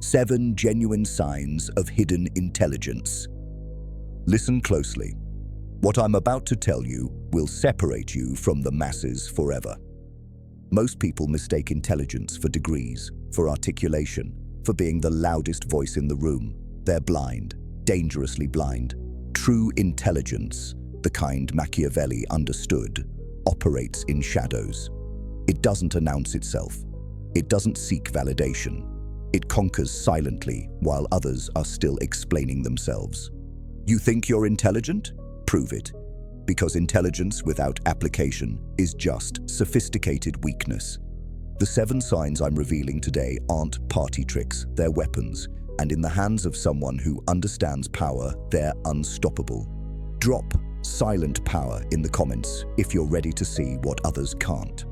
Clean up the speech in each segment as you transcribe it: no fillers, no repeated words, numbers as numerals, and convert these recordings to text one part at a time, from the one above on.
7 genuine signs of hidden intelligence. Listen closely. What I'm about to tell you will separate you from the masses forever. Most people mistake intelligence for degrees, for articulation, for being the loudest voice in the room. They're blind, dangerously blind. True intelligence, the kind Machiavelli understood, operates in shadows. It doesn't announce itself. It doesn't seek validation. It conquers silently while others are still explaining themselves. You think you're intelligent? Prove it. Because intelligence without application is just sophisticated weakness. The 7 signs I'm revealing today aren't party tricks, they're weapons, and in the hands of someone who understands power, they're unstoppable. Drop silent power in the comments if you're ready to see what others can't.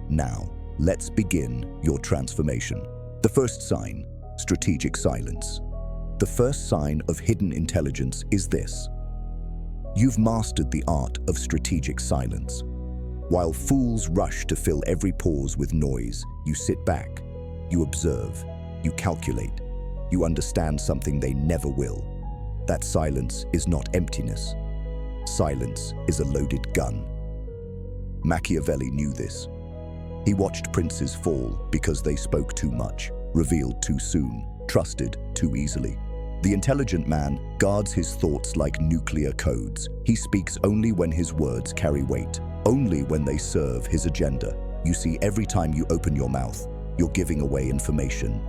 Now, let's begin your transformation. The first sign, strategic silence. The first sign of hidden intelligence is this. You've mastered the art of strategic silence. While fools rush to fill every pause with noise, you sit back, you observe, you calculate, you understand something they never will. That silence is not emptiness. Silence is a loaded gun. Machiavelli knew this. He watched princes fall because they spoke too much, revealed too soon, trusted too easily. The intelligent man guards his thoughts like nuclear codes. He speaks only when his words carry weight, only when they serve his agenda. You see, every time you open your mouth, you're giving away information.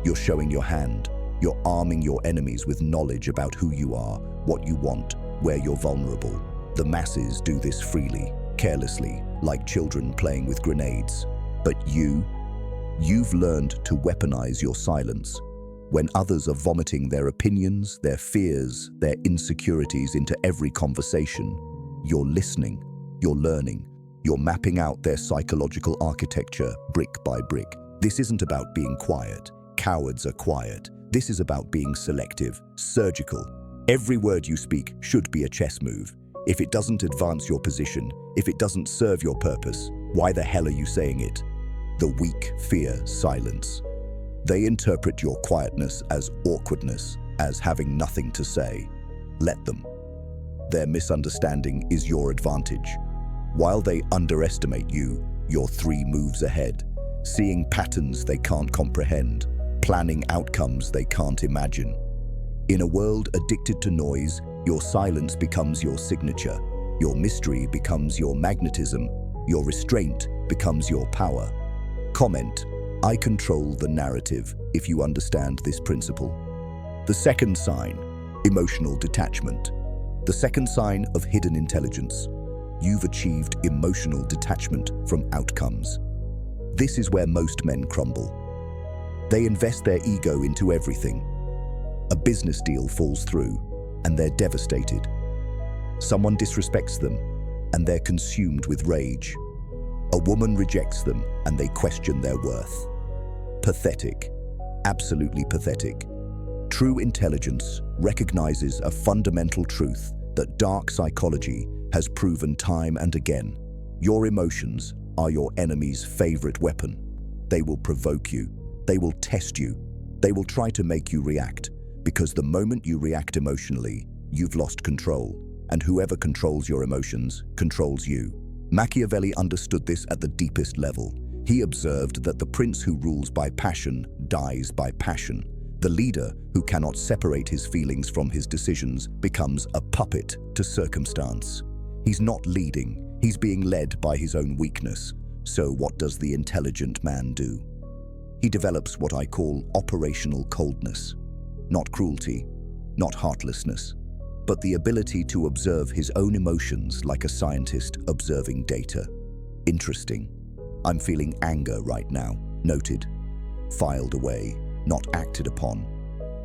You're showing your hand. You're arming your enemies with knowledge about who you are, what you want, where you're vulnerable. The masses do this freely, carelessly, like children playing with grenades. But you've learned to weaponize your silence. When others are vomiting their opinions, their fears, their insecurities into every conversation, you're listening, you're learning, you're mapping out their psychological architecture brick by brick. This isn't about being quiet. Cowards are quiet. This is about being selective, surgical. Every word you speak should be a chess move. If it doesn't advance your position, if it doesn't serve your purpose, why the hell are you saying it? The weak fear silence. They interpret your quietness as awkwardness, as having nothing to say. Let them. Their misunderstanding is your advantage. While they underestimate you, you're 3 moves ahead, seeing patterns they can't comprehend, planning outcomes they can't imagine. In a world addicted to noise, your silence becomes your signature. Your mystery becomes your magnetism. Your restraint becomes your power. Comment, I control the narrative, if you understand this principle. The second sign, emotional detachment. The second sign of hidden intelligence. You've achieved emotional detachment from outcomes. This is where most men crumble. They invest their ego into everything. A business deal falls through, and they're devastated. Someone disrespects them, and they're consumed with rage. A woman rejects them, and they question their worth. Pathetic. Absolutely pathetic. True intelligence recognizes a fundamental truth that dark psychology has proven time and again. Your emotions are your enemy's favorite weapon. They will provoke you. They will test you. They will try to make you react, because the moment you react emotionally, you've lost control, and whoever controls your emotions controls you. Machiavelli understood this at the deepest level. He observed that the prince who rules by passion dies by passion. The leader who cannot separate his feelings from his decisions becomes a puppet to circumstance. He's not leading, he's being led by his own weakness. So what does the intelligent man do? He develops what I call operational coldness. Not cruelty, not heartlessness, but the ability to observe his own emotions like a scientist observing data. Interesting. I'm feeling anger right now. Noted. Filed away, not acted upon.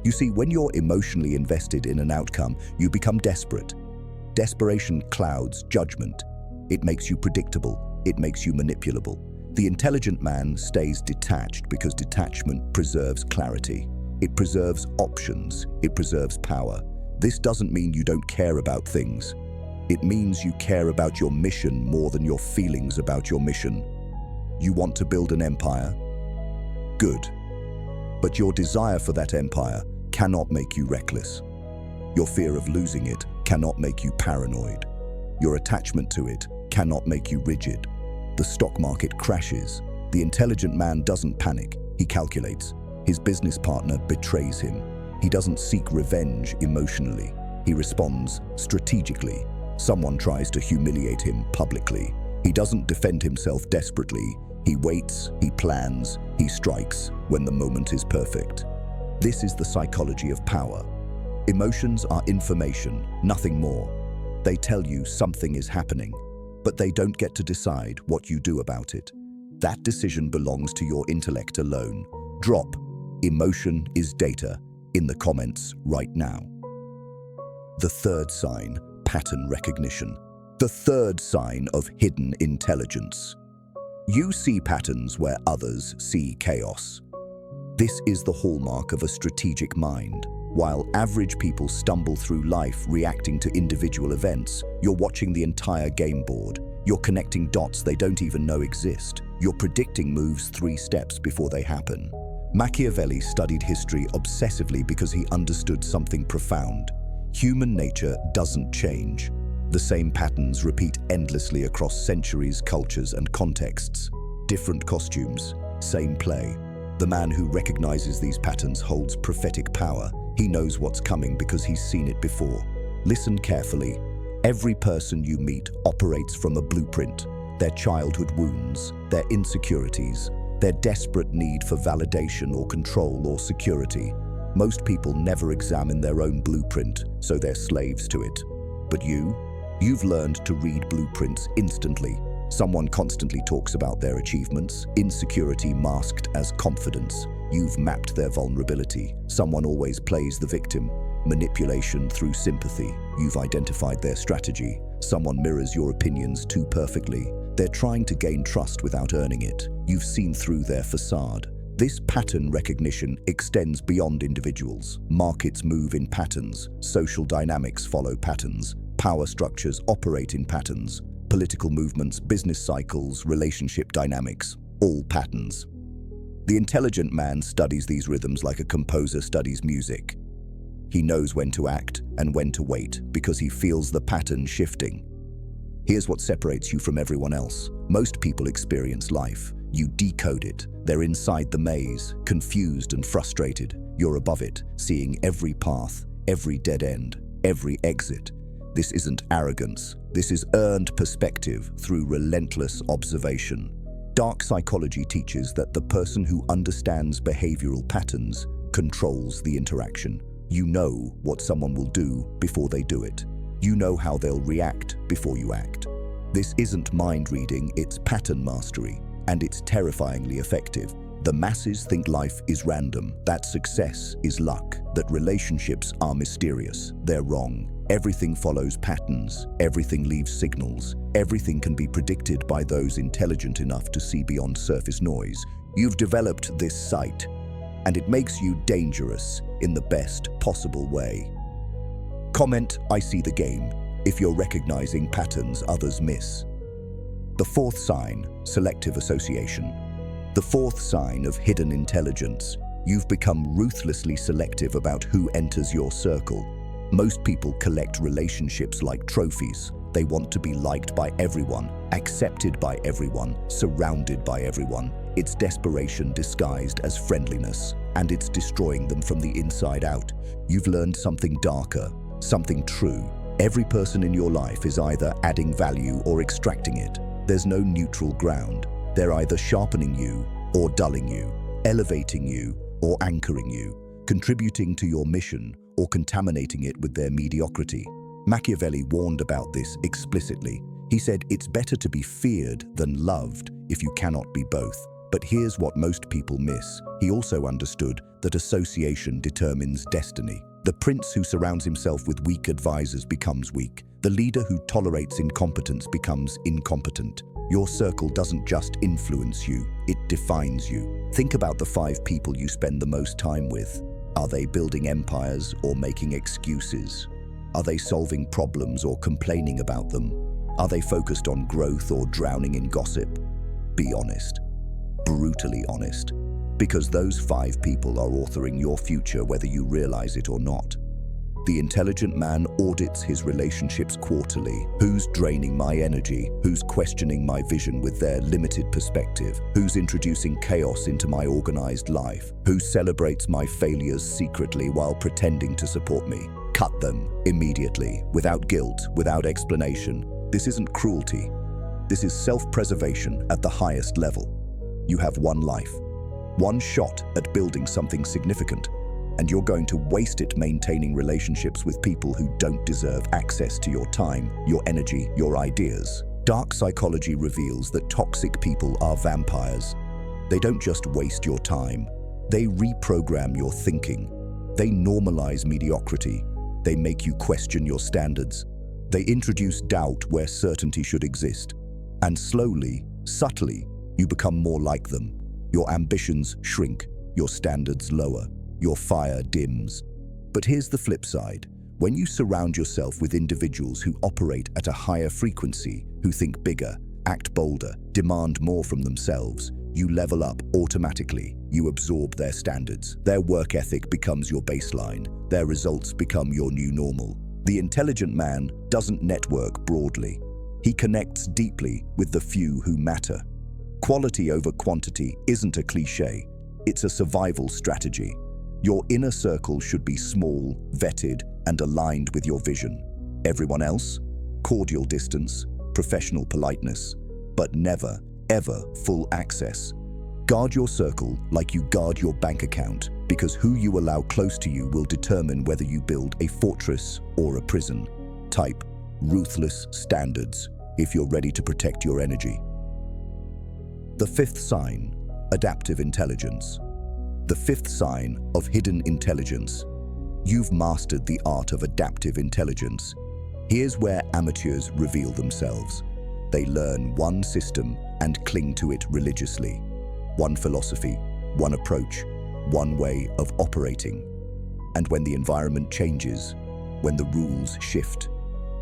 You see, when you're emotionally invested in an outcome, you become desperate. Desperation clouds judgment. It makes you predictable. It makes you manipulable. The intelligent man stays detached because detachment preserves clarity. It preserves options. It preserves power. This doesn't mean you don't care about things. It means you care about your mission more than your feelings about your mission. You want to build an empire? Good. But your desire for that empire cannot make you reckless. Your fear of losing it cannot make you paranoid. Your attachment to it cannot make you rigid. The stock market crashes. The intelligent man doesn't panic, he calculates. His business partner betrays him. He doesn't seek revenge emotionally. He responds strategically. Someone tries to humiliate him publicly. He doesn't defend himself desperately. He waits, he plans, he strikes when the moment is perfect. This is the psychology of power. Emotions are information, nothing more. They tell you something is happening, but they don't get to decide what you do about it. That decision belongs to your intellect alone. Drop "emotion is data" in the comments right now. The third sign, pattern recognition. The third sign of hidden intelligence. You see patterns where others see chaos. This is the hallmark of a strategic mind. While average people stumble through life reacting to individual events, you're watching the entire game board. You're connecting dots they don't even know exist. You're predicting moves 3 steps before they happen. Machiavelli studied history obsessively because he understood something profound. Human nature doesn't change. The same patterns repeat endlessly across centuries, cultures, and contexts. Different costumes, same play. The man who recognizes these patterns holds prophetic power. He knows what's coming because he's seen it before. Listen carefully. Every person you meet operates from a blueprint. Their childhood wounds, their insecurities, their desperate need for validation or control or security. Most people never examine their own blueprint, so they're slaves to it. But you've learned to read blueprints instantly. Someone constantly talks about their achievements, insecurity masked as confidence. You've mapped their vulnerability. Someone always plays the victim. Manipulation through sympathy. You've identified their strategy. Someone mirrors your opinions too perfectly. They're trying to gain trust without earning it. You've seen through their facade. This pattern recognition extends beyond individuals. Markets move in patterns. Social dynamics follow patterns. Power structures operate in patterns. Political movements, business cycles, relationship dynamics, all patterns. The intelligent man studies these rhythms like a composer studies music. He knows when to act and when to wait because he feels the pattern shifting. Here's what separates you from everyone else. Most people experience life. You decode it. They're inside the maze, confused and frustrated. You're above it, seeing every path, every dead end, every exit. This isn't arrogance. This is earned perspective through relentless observation. Dark psychology teaches that the person who understands behavioral patterns controls the interaction. You know what someone will do before they do it. You know how they'll react before you act. This isn't mind reading, it's pattern mastery, and it's terrifyingly effective. The masses think life is random, that success is luck, that relationships are mysterious. They're wrong. Everything follows patterns, everything leaves signals, everything can be predicted by those intelligent enough to see beyond surface noise. You've developed this sight, and it makes you dangerous in the best possible way. Comment, "I see the game," if you're recognizing patterns others miss. The fourth sign, selective association. The fourth sign of hidden intelligence. You've become ruthlessly selective about who enters your circle. Most people collect relationships like trophies. They want to be liked by everyone, accepted by everyone, surrounded by everyone. It's desperation disguised as friendliness, and it's destroying them from the inside out. You've learned something darker, something true. Every person in your life is either adding value or extracting it. There's no neutral ground. They're either sharpening you or dulling you, elevating you or anchoring you, contributing to your mission or contaminating it with their mediocrity. Machiavelli warned about this explicitly. He said, "It's better to be feared than loved if you cannot be both." But here's what most people miss. He also understood that association determines destiny. The prince who surrounds himself with weak advisors becomes weak. The leader who tolerates incompetence becomes incompetent. Your circle doesn't just influence you, it defines you. Think about the 5 people you spend the most time with. Are they building empires or making excuses? Are they solving problems or complaining about them? Are they focused on growth or drowning in gossip? Be honest. Brutally honest. Because those 5 people are authoring your future whether you realize it or not. The intelligent man audits his relationships quarterly. Who's draining my energy? Who's questioning my vision with their limited perspective? Who's introducing chaos into my organized life? Who celebrates my failures secretly while pretending to support me? Cut them immediately, without guilt, without explanation. This isn't cruelty. This is self-preservation at the highest level. You have one life, one shot at building something significant, and you're going to waste it maintaining relationships with people who don't deserve access to your time, your energy, your ideas. Dark psychology reveals that toxic people are vampires. They don't just waste your time. They reprogram your thinking. They normalize mediocrity. They make you question your standards. They introduce doubt where certainty should exist. And slowly, subtly, you become more like them. Your ambitions shrink, your standards lower. Your fire dims. But here's the flip side. When you surround yourself with individuals who operate at a higher frequency, who think bigger, act bolder, demand more from themselves, you level up automatically. You absorb their standards. Their work ethic becomes your baseline. Their results become your new normal. The intelligent man doesn't network broadly. He connects deeply with the few who matter. Quality over quantity isn't a cliché. It's a survival strategy. Your inner circle should be small, vetted, and aligned with your vision. Everyone else? Cordial distance, professional politeness, but never, ever full access. Guard your circle like you guard your bank account, because who you allow close to you will determine whether you build a fortress or a prison. Type ruthless standards if you're ready to protect your energy. The 5th sign, adaptive intelligence. The 5th sign of hidden intelligence. You've mastered the art of adaptive intelligence. Here's where amateurs reveal themselves. They learn one system and cling to it religiously. One philosophy, one approach, one way of operating. And when the environment changes, when the rules shift,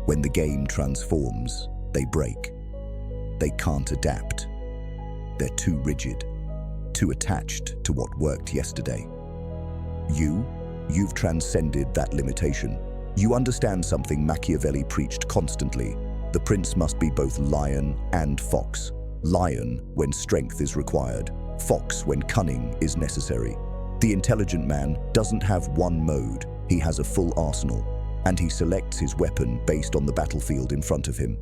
when the game transforms, they break. They can't adapt. They're too rigid. Too attached to what worked yesterday. You've transcended that limitation. You understand something Machiavelli preached constantly. The prince must be both lion and fox. Lion when strength is required, fox when cunning is necessary. The intelligent man doesn't have one mode, he has a full arsenal, and he selects his weapon based on the battlefield in front of him.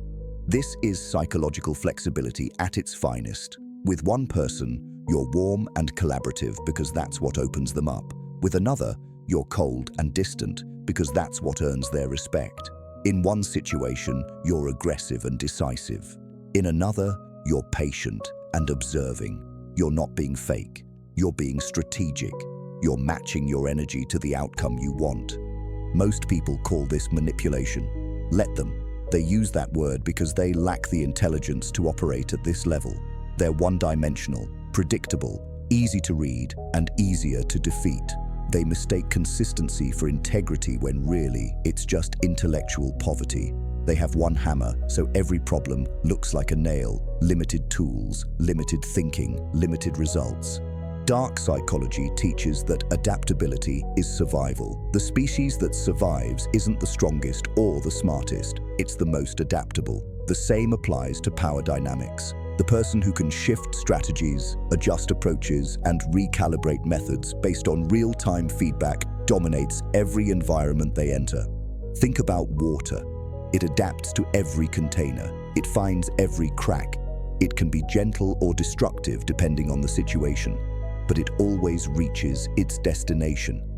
This is psychological flexibility at its finest. With one person, you're warm and collaborative because that's what opens them up. With another, you're cold and distant because that's what earns their respect. In one situation, you're aggressive and decisive. In another, you're patient and observing. You're not being fake. You're being strategic. You're matching your energy to the outcome you want. Most people call this manipulation. Let them. They use that word because they lack the intelligence to operate at this level. They're one-dimensional, predictable, easy to read, and easier to defeat. They mistake consistency for integrity when really it's just intellectual poverty. They have one hammer, so every problem looks like a nail. Limited tools, limited thinking, limited results. Dark psychology teaches that adaptability is survival. The species that survives isn't the strongest or the smartest, it's the most adaptable. The same applies to power dynamics. The person who can shift strategies, adjust approaches, and recalibrate methods based on real-time feedback dominates every environment they enter. Think about water. It adapts to every container. It finds every crack. It can be gentle or destructive depending on the situation, but it always reaches its destination.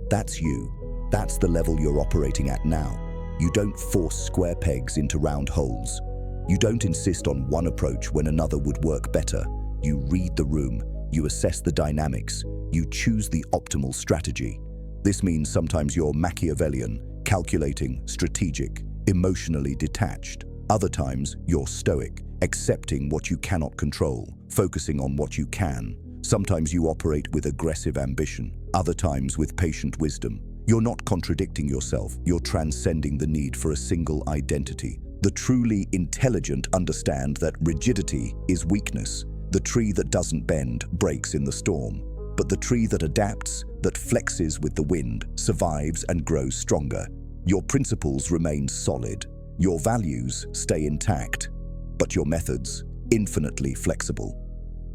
That's you. That's the level you're operating at now. You don't force square pegs into round holes. You don't insist on one approach when another would work better. You read the room, you assess the dynamics, you choose the optimal strategy. This means sometimes you're Machiavellian, calculating, strategic, emotionally detached. Other times, you're stoic, accepting what you cannot control, focusing on what you can. Sometimes you operate with aggressive ambition, other times with patient wisdom. You're not contradicting yourself, you're transcending the need for a single identity. The truly intelligent understand that rigidity is weakness. The tree that doesn't bend breaks in the storm. But the tree that adapts, that flexes with the wind, survives and grows stronger. Your principles remain solid. Your values stay intact, but your methods infinitely flexible.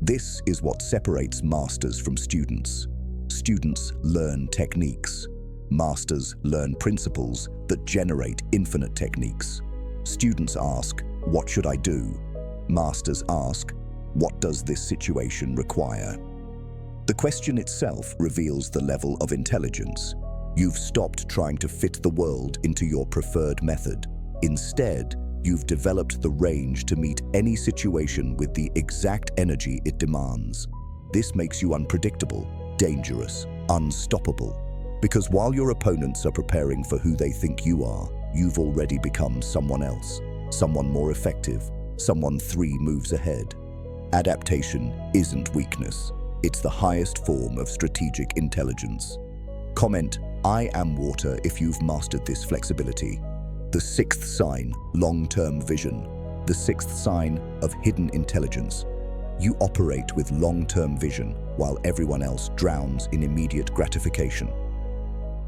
This is what separates masters from students. Students learn techniques. Masters learn principles that generate infinite techniques. Students ask, "What should I do?" Masters ask, "What does this situation require?" The question itself reveals the level of intelligence. You've stopped trying to fit the world into your preferred method. Instead, you've developed the range to meet any situation with the exact energy it demands. This makes you unpredictable, dangerous, unstoppable. Because while your opponents are preparing for who they think you are, you've already become someone else, someone more effective, someone 3 moves ahead. Adaptation isn't weakness. It's the highest form of strategic intelligence. Comment, "I am water" if you've mastered this flexibility. The 6th sign, long-term vision. The 6th sign of hidden intelligence. You operate with long-term vision while everyone else drowns in immediate gratification.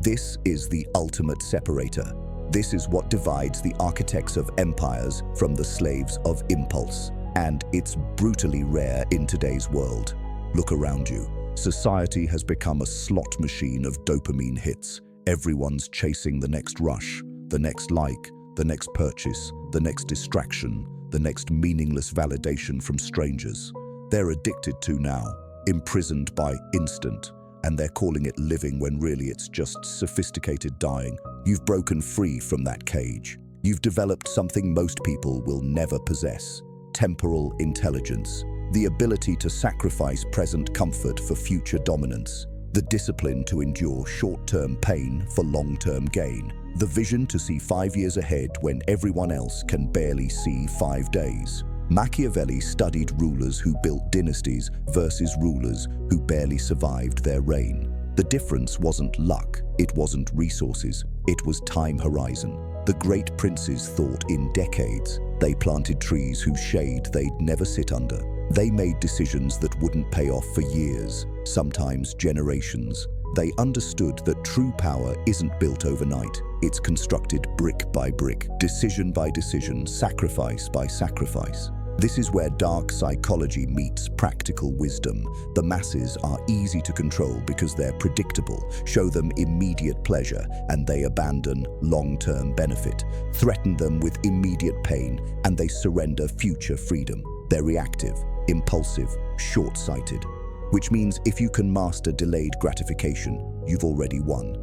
This is the ultimate separator. This is what divides the architects of empires from the slaves of impulse. And it's brutally rare in today's world. Look around you. Society has become a slot machine of dopamine hits. Everyone's chasing the next rush, the next like, the next purchase, the next distraction, the next meaningless validation from strangers. They're addicted to now, imprisoned by instant, and they're calling it living when really it's just sophisticated dying. You've broken free from that cage. You've developed something most people will never possess: temporal intelligence. The ability to sacrifice present comfort for future dominance, the discipline to endure short-term pain for long-term gain, the vision to see 5 years ahead when everyone else can barely see 5 days. Machiavelli studied rulers who built dynasties versus rulers who barely survived their reign. The difference wasn't luck, it wasn't resources, it was time horizon. The great princes thought in decades. They planted trees whose shade they'd never sit under. They made decisions that wouldn't pay off for years, sometimes generations. They understood that true power isn't built overnight. It's constructed brick by brick, decision by decision, sacrifice by sacrifice. This is where dark psychology meets practical wisdom. The masses are easy to control because they're predictable. Show them immediate pleasure and they abandon long-term benefit. Threaten them with immediate pain and they surrender future freedom. They're reactive, impulsive, short-sighted. Which means if you can master delayed gratification, you've already won.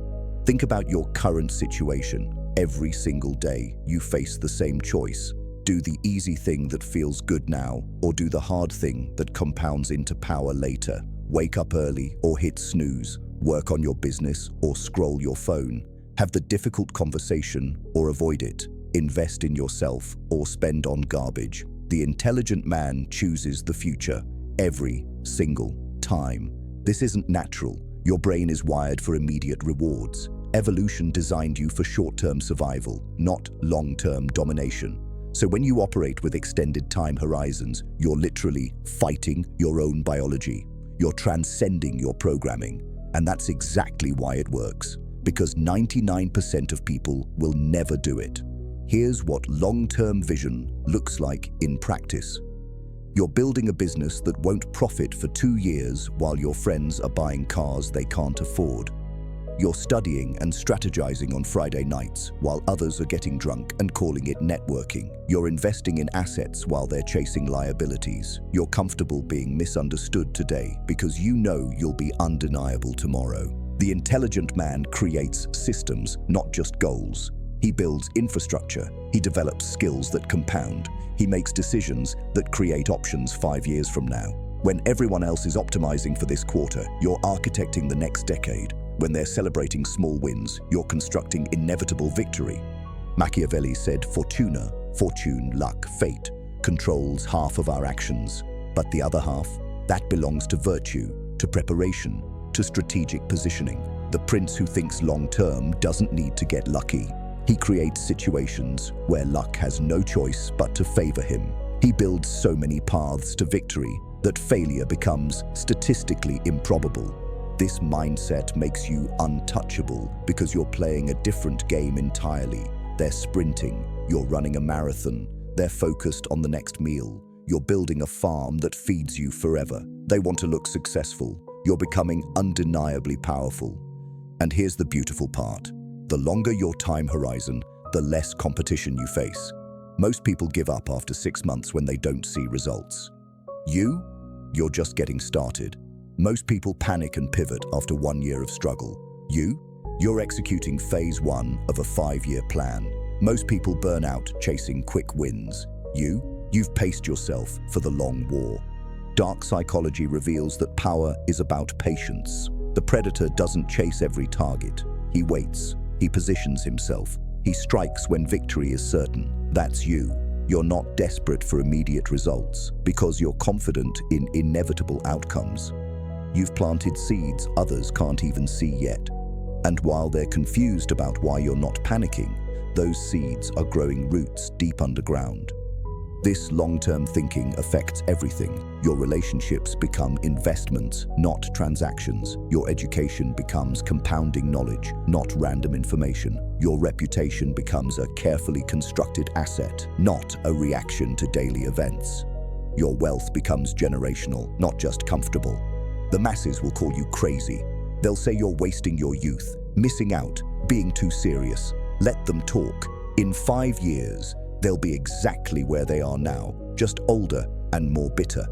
Think about your current situation. Every single day, you face the same choice. Do the easy thing that feels good now, or do the hard thing that compounds into power later. Wake up early or hit snooze. Work on your business or scroll your phone. Have the difficult conversation or avoid it. Invest in yourself or spend on garbage. The intelligent man chooses the future every single time. This isn't natural. Your brain is wired for immediate rewards. Evolution designed you for short-term survival, not long-term domination. So when you operate with extended time horizons, you're literally fighting your own biology. You're transcending your programming. And that's exactly why it works. Because 99% of people will never do it. Here's what long-term vision looks like in practice. You're building a business that won't profit for 2 years while your friends are buying cars they can't afford. You're studying and strategizing on Friday nights while others are getting drunk and calling it networking. You're investing in assets while they're chasing liabilities. You're comfortable being misunderstood today because you know you'll be undeniable tomorrow. The intelligent man creates systems, not just goals. He builds infrastructure. He develops skills that compound. He makes decisions that create options 5 years from now. When everyone else is optimizing for this quarter, you're architecting the next decade. When they're celebrating small wins, you're constructing inevitable victory. Machiavelli said, "Fortuna, fortune, luck, fate, controls half of our actions. But the other half, that belongs to virtue, to preparation, to strategic positioning. The prince who thinks long-term doesn't need to get lucky. He creates situations where luck has no choice but to favor him. He builds so many paths to victory that failure becomes statistically improbable. This mindset makes you untouchable because you're playing a different game entirely. They're sprinting, you're running a marathon. They're focused on the next meal. You're building a farm that feeds you forever. They want to look successful. You're becoming undeniably powerful. And here's the beautiful part. The longer your time horizon, the less competition you face. Most people give up after 6 months when they don't see results. You're just getting started. Most people panic and pivot after 1 year of struggle. You're executing phase 1 of a 5-year plan. Most people burn out chasing quick wins. You've paced yourself for the long war. Dark psychology reveals that power is about patience. The predator doesn't chase every target. He waits. He positions himself. He strikes when victory is certain. That's you. You're not desperate for immediate results because you're confident in inevitable outcomes. You've planted seeds others can't even see yet. And while they're confused about why you're not panicking, those seeds are growing roots deep underground. This long-term thinking affects everything. Your relationships become investments, not transactions. Your education becomes compounding knowledge, not random information. Your reputation becomes a carefully constructed asset, not a reaction to daily events. Your wealth becomes generational, not just comfortable. The masses will call you crazy. They'll say you're wasting your youth, missing out, being too serious. Let them talk. In 5 years, they'll be exactly where they are now, just older and more bitter.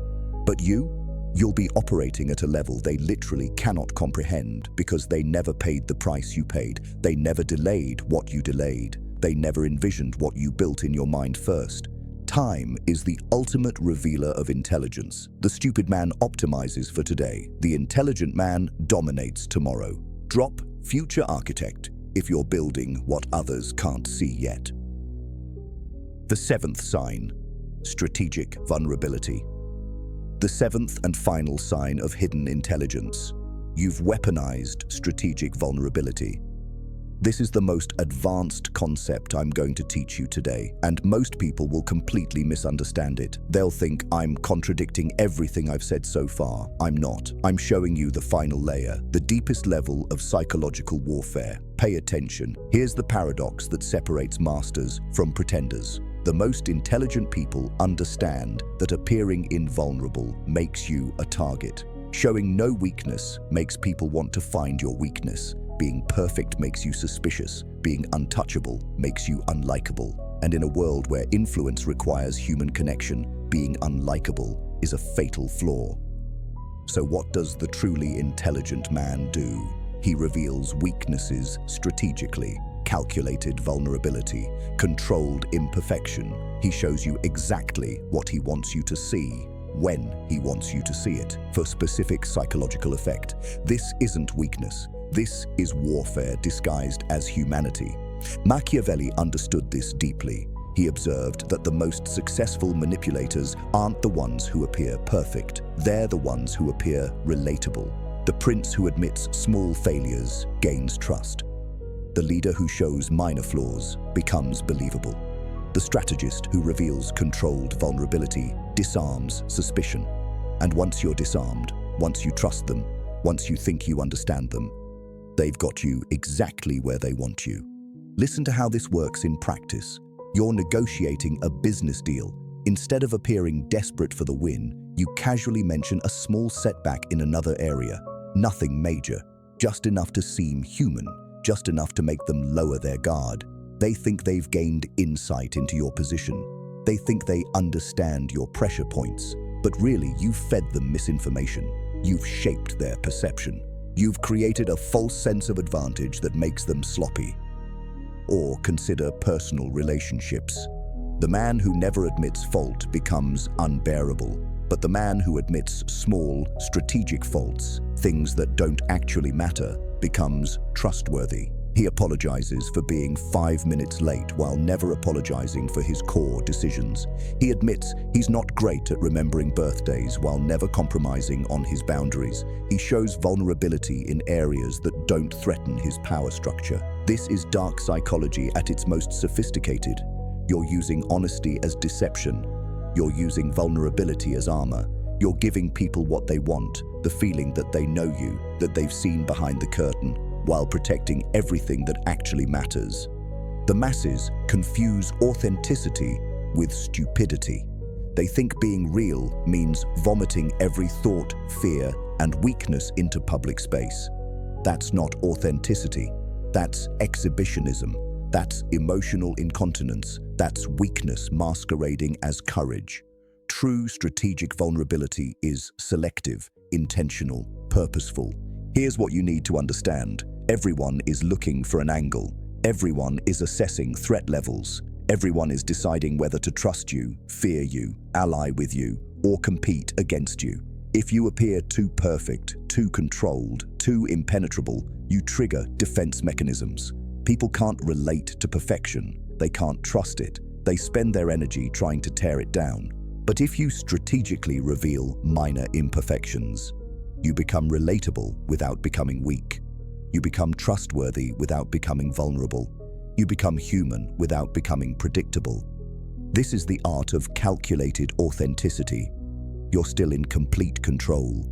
But you'll be operating at a level they literally cannot comprehend because they never paid the price you paid. They never delayed what you delayed. They never envisioned what you built in your mind first. Time is the ultimate revealer of intelligence. The stupid man optimizes for today. The intelligent man dominates tomorrow. Drop future architect if you're building what others can't see yet. The 7th sign, strategic vulnerability. The 7th and final sign of hidden intelligence. You've weaponized strategic vulnerability. This is the most advanced concept I'm going to teach you today, and most people will completely misunderstand it. They'll think I'm contradicting everything I've said so far. I'm not. I'm showing you the final layer, the deepest level of psychological warfare. Pay attention. Here's the paradox that separates masters from pretenders. The most intelligent people understand that appearing invulnerable makes you a target. Showing no weakness makes people want to find your weakness. Being perfect makes you suspicious. Being untouchable makes you unlikable. And in a world where influence requires human connection, being unlikable is a fatal flaw. So what does the truly intelligent man do? He reveals weaknesses strategically, calculated vulnerability, controlled imperfection. He shows you exactly what he wants you to see, when he wants you to see it, for specific psychological effect. This isn't weakness. This is warfare disguised as humanity. Machiavelli understood this deeply. He observed that the most successful manipulators aren't the ones who appear perfect. They're the ones who appear relatable. The prince who admits small failures gains trust. The leader who shows minor flaws becomes believable. The strategist who reveals controlled vulnerability disarms suspicion. And once you're disarmed, once you trust them, once you think you understand them, they've got you exactly where they want you. Listen to how this works in practice. You're negotiating a business deal. Instead of appearing desperate for the win, you casually mention a small setback in another area. Nothing major, just enough to seem human, just enough to make them lower their guard. They think they've gained insight into your position. They think they understand your pressure points, but really you've fed them misinformation. You've shaped their perception. You've created a false sense of advantage that makes them sloppy. Or consider personal relationships. The man who never admits fault becomes unbearable, but the man who admits small, strategic faults, things that don't actually matter, becomes trustworthy. He apologizes for being 5 minutes late while never apologizing for his core decisions. He admits he's not great at remembering birthdays while never compromising on his boundaries. He shows vulnerability in areas that don't threaten his power structure. This is dark psychology at its most sophisticated. You're using honesty as deception. You're using vulnerability as armor. You're giving people what they want, the feeling that they know you, that they've seen behind the curtain, while protecting everything that actually matters. The masses confuse authenticity with stupidity. They think being real means vomiting every thought, fear, and weakness into public space. That's not authenticity. That's exhibitionism. That's emotional incontinence. That's weakness masquerading as courage. True strategic vulnerability is selective, intentional, purposeful. Here's what you need to understand. Everyone is looking for an angle. Everyone is assessing threat levels. Everyone is deciding whether to trust you, fear you, ally with you, or compete against you. If you appear too perfect, too controlled, too impenetrable, you trigger defense mechanisms. People can't relate to perfection. They can't trust it. They spend their energy trying to tear it down. But if you strategically reveal minor imperfections, you become relatable without becoming weak. You become trustworthy without becoming vulnerable. You become human without becoming predictable. This is the art of calculated authenticity. You're still in complete control.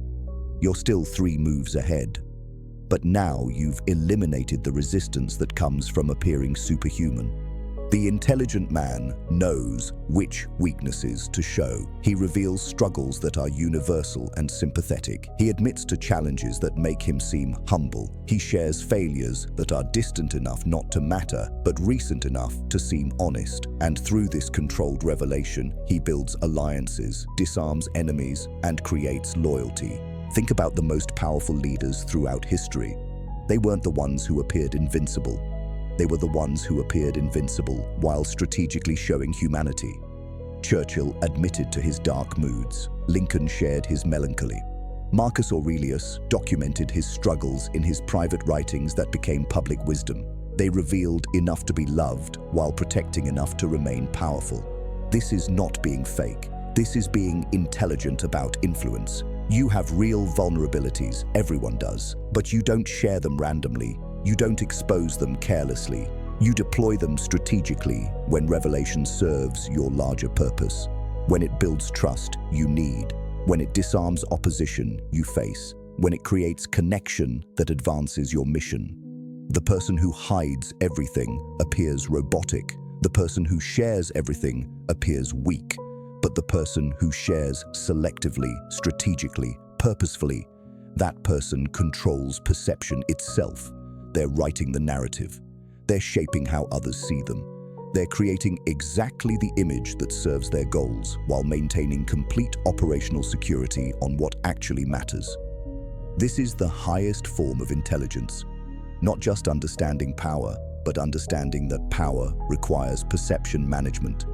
You're still 3 moves ahead. But now you've eliminated the resistance that comes from appearing superhuman. The intelligent man knows which weaknesses to show. He reveals struggles that are universal and sympathetic. He admits to challenges that make him seem humble. He shares failures that are distant enough not to matter, but recent enough to seem honest. And through this controlled revelation, he builds alliances, disarms enemies, and creates loyalty. Think about the most powerful leaders throughout history. They weren't the ones who appeared invincible. They were the ones who appeared invincible while strategically showing humanity. Churchill admitted to his dark moods. Lincoln shared his melancholy. Marcus Aurelius documented his struggles in his private writings that became public wisdom. They revealed enough to be loved while protecting enough to remain powerful. This is not being fake. This is being intelligent about influence. You have real vulnerabilities, everyone does, but you don't share them randomly. You don't expose them carelessly. You deploy them strategically when revelation serves your larger purpose. When it builds trust, you need. When it disarms opposition, you face. When it creates connection that advances your mission. The person who hides everything appears robotic. The person who shares everything appears weak. But the person who shares selectively, strategically, purposefully, that person controls perception itself. They're writing the narrative. They're shaping how others see them. They're creating exactly the image that serves their goals while maintaining complete operational security on what actually matters. This is the highest form of intelligence. Not just understanding power, but understanding that power requires perception management.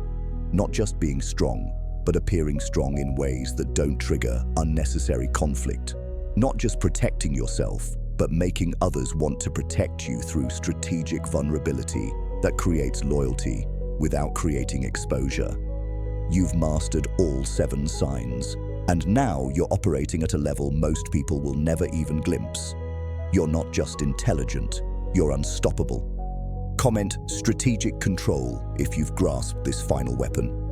Not just being strong, but appearing strong in ways that don't trigger unnecessary conflict. Not just protecting yourself, but making others want to protect you through strategic vulnerability that creates loyalty without creating exposure. You've mastered all 7 signs, and now you're operating at a level most people will never even glimpse. You're not just intelligent, you're unstoppable. Comment strategic control if you've grasped this final weapon.